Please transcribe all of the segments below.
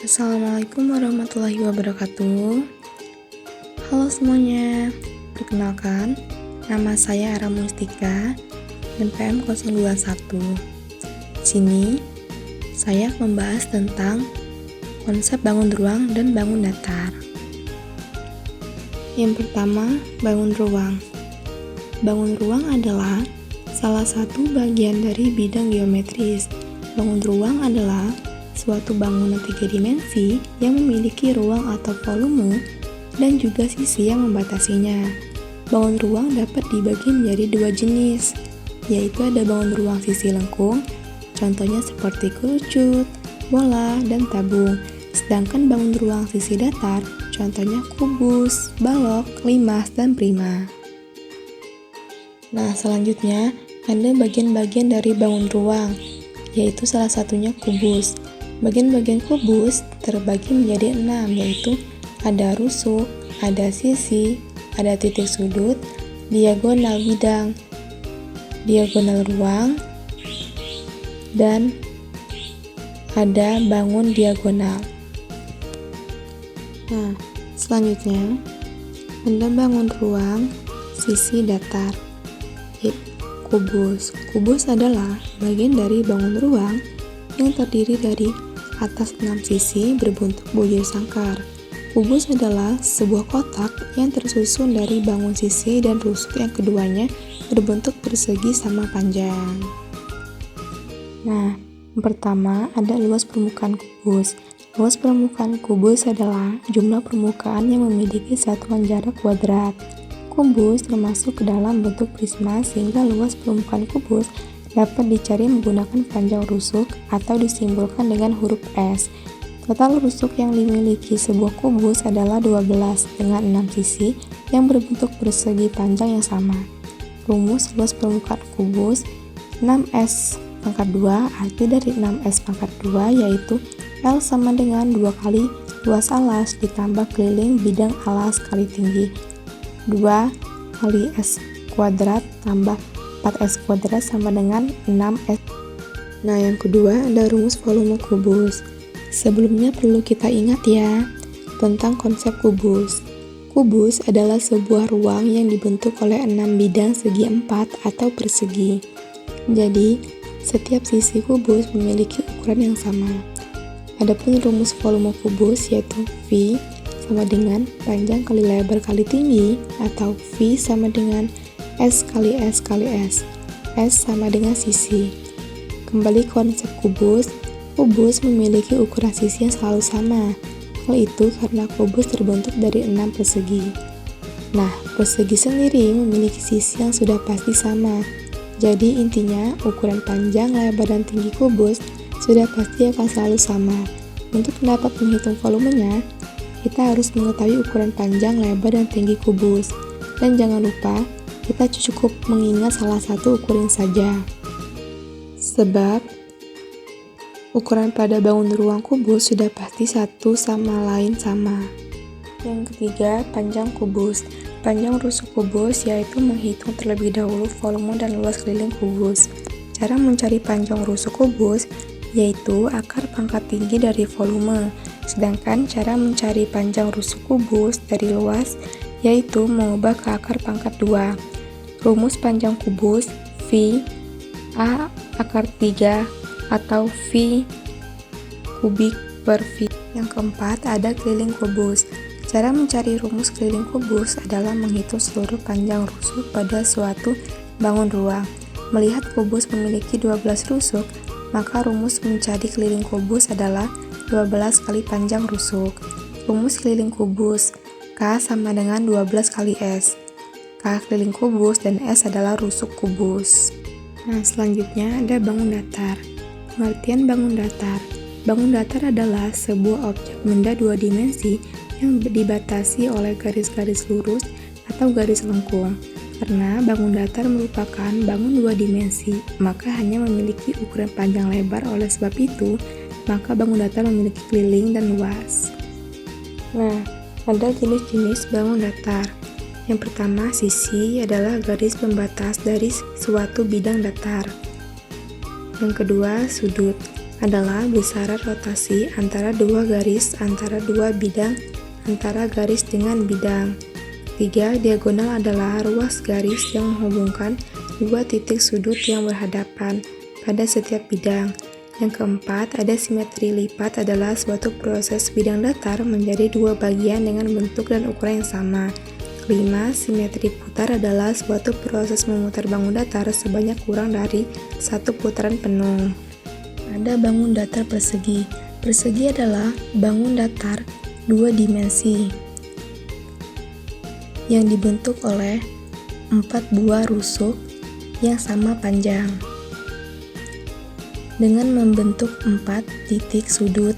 Assalamualaikum warahmatullahi wabarakatuh. Halo semuanya, perkenalkan, nama saya Ara Mustika, NPM 021. Di sini, saya akan membahas tentang konsep bangun ruang dan bangun datar. Yang pertama, bangun ruang. Bangun ruang adalah salah satu bagian dari bidang geometris. Bangun ruang adalah suatu bangunan 3 dimensi yang memiliki ruang atau volume dan juga sisi yang membatasinya. Bangun ruang dapat dibagi menjadi dua jenis, yaitu ada bangun ruang sisi lengkung, contohnya seperti kerucut, bola, dan tabung. Sedangkan bangun ruang sisi datar, contohnya kubus, balok, limas, dan prima. Nah, selanjutnya ada bagian-bagian dari bangun ruang, yaitu salah satunya kubus. Bagian-bagian kubus terbagi menjadi 6, yaitu ada rusuk, ada sisi, ada titik sudut, diagonal bidang, diagonal ruang, dan ada bangun diagonal. Nah, selanjutnya ada bangun ruang sisi datar. Kubus. Kubus adalah bagian dari bangun ruang yang terdiri dari atas 6 sisi berbentuk bujur sangkar. Kubus adalah sebuah kotak yang tersusun dari bangun sisi dan rusuk yang keduanya berbentuk persegi sama panjang. Nah, yang pertama ada luas permukaan kubus. Luas permukaan kubus adalah jumlah permukaan yang memiliki satuan jarak kuadrat. Kubus termasuk ke dalam bentuk prisma sehingga luas permukaan kubus dapat dicari menggunakan panjang rusuk atau disimbolkan dengan huruf S. Total rusuk yang dimiliki sebuah kubus adalah 12 dengan 6 sisi yang berbentuk persegi panjang yang sama. Rumus luas permukaan kubus 6S pangkat 2 arti dari 6S pangkat 2 yaitu L sama dengan 2 kali luas alas ditambah keliling bidang alas kali tinggi 2 kali S kuadrat tambah 4S kuadrat sama dengan 6S. Nah, yang kedua ada rumus volume kubus. Sebelumnya perlu kita ingat ya tentang konsep kubus. Kubus adalah sebuah ruang yang dibentuk oleh 6 bidang segi 4 atau persegi. Jadi, setiap sisi kubus memiliki ukuran yang sama. Adapun rumus volume kubus yaitu V sama dengan panjang kali lebar kali tinggi atau V sama dengan S kali S kali S. S sama dengan sisi. Kembali konsep kubus, kubus memiliki ukuran sisi yang selalu sama. Hal itu karena kubus terbentuk dari 6 persegi. Nah, persegi sendiri memiliki sisi yang sudah pasti sama. Jadi intinya ukuran panjang, lebar, dan tinggi kubus sudah pasti akan selalu sama. Untuk dapat menghitung volumenya, kita harus mengetahui ukuran panjang, lebar, dan tinggi kubus. Dan jangan lupa, kita cukup mengingat salah satu ukuran saja. Sebab, ukuran pada bangun ruang kubus sudah pasti satu sama lain sama. Yang ketiga, panjang kubus. Panjang rusuk kubus yaitu menghitung terlebih dahulu volume dan luas keliling kubus. Cara mencari panjang rusuk kubus yaitu akar pangkat tinggi dari volume. Sedangkan cara mencari panjang rusuk kubus dari luas yaitu mengubah ke akar pangkat 2. Rumus panjang kubus V A akar 3 atau V kubik per V. Yang keempat ada keliling kubus. Cara mencari rumus keliling kubus adalah menghitung seluruh panjang rusuk pada suatu bangun ruang. Melihat kubus memiliki 12 rusuk, maka rumus mencari keliling kubus adalah 12 kali panjang rusuk. Rumus keliling kubus K sama dengan 12 kali S. K keliling kubus dan S adalah rusuk kubus. Nah, selanjutnya ada bangun datar. Pengertian bangun datar. Bangun datar adalah sebuah objek benda 2 dimensi yang dibatasi oleh garis-garis lurus atau garis lengkung. Karena bangun datar merupakan bangun 2 dimensi, maka hanya memiliki ukuran panjang lebar. Oleh sebab itu, maka bangun datar memiliki keliling dan luas. Nah, ada jenis-jenis bangun datar. Yang pertama, sisi adalah garis pembatas dari suatu bidang datar. Yang kedua, sudut. adalah besaran rotasi antara dua garis antara dua bidang antara garis dengan bidang. 3. Diagonal adalah ruas garis yang menghubungkan dua titik sudut yang berhadapan pada setiap bidang. Yang keempat, ada simetri lipat adalah suatu proses bidang datar menjadi dua bagian dengan bentuk dan ukuran yang sama. 5. Simetri putar adalah suatu proses memutar bangun datar sebanyak kurang dari satu putaran penuh. Ada bangun datar persegi. Persegi adalah bangun datar dua dimensi yang dibentuk oleh 4 buah rusuk yang sama panjang dengan membentuk 4 titik sudut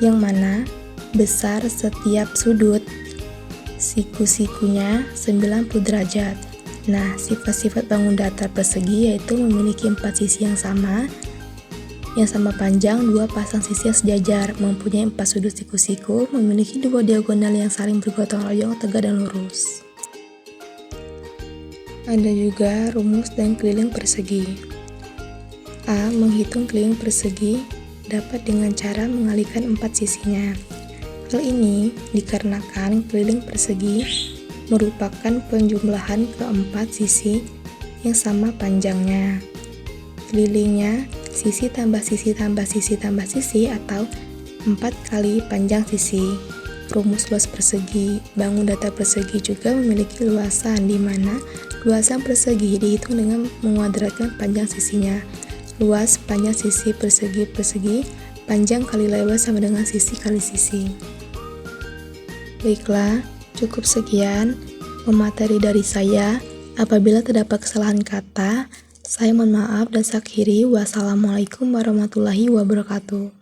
yang mana besar setiap sudut siku-sikunya 90 derajat. Nah, sifat-sifat bangun datar persegi yaitu memiliki 4 sisi yang sama panjang, 2 pasang sisi yang sejajar, mempunyai 4 sudut siku-siku, memiliki 2 diagonal yang saling bergotong royong, tegak dan lurus. Ada juga rumus dan keliling persegi. A. Menghitung keliling persegi dapat dengan cara mengalihkan 4 sisinya. Hal ini dikarenakan keliling persegi merupakan penjumlahan keempat sisi yang sama panjangnya. Kelilingnya sisi tambah sisi tambah sisi tambah sisi atau 4 kali panjang sisi. Rumus luas persegi. Bangun datar persegi juga memiliki luasan, di mana luasan persegi dihitung dengan menguadratkan panjang sisinya. Luas panjang sisi persegi, panjang kali lebar sama dengan sisi kali sisi. Baiklah, cukup sekian pemateri dari saya. Apabila terdapat kesalahan kata, saya mohon maaf dan saya akhiri. Wassalamualaikum warahmatullahi wabarakatuh.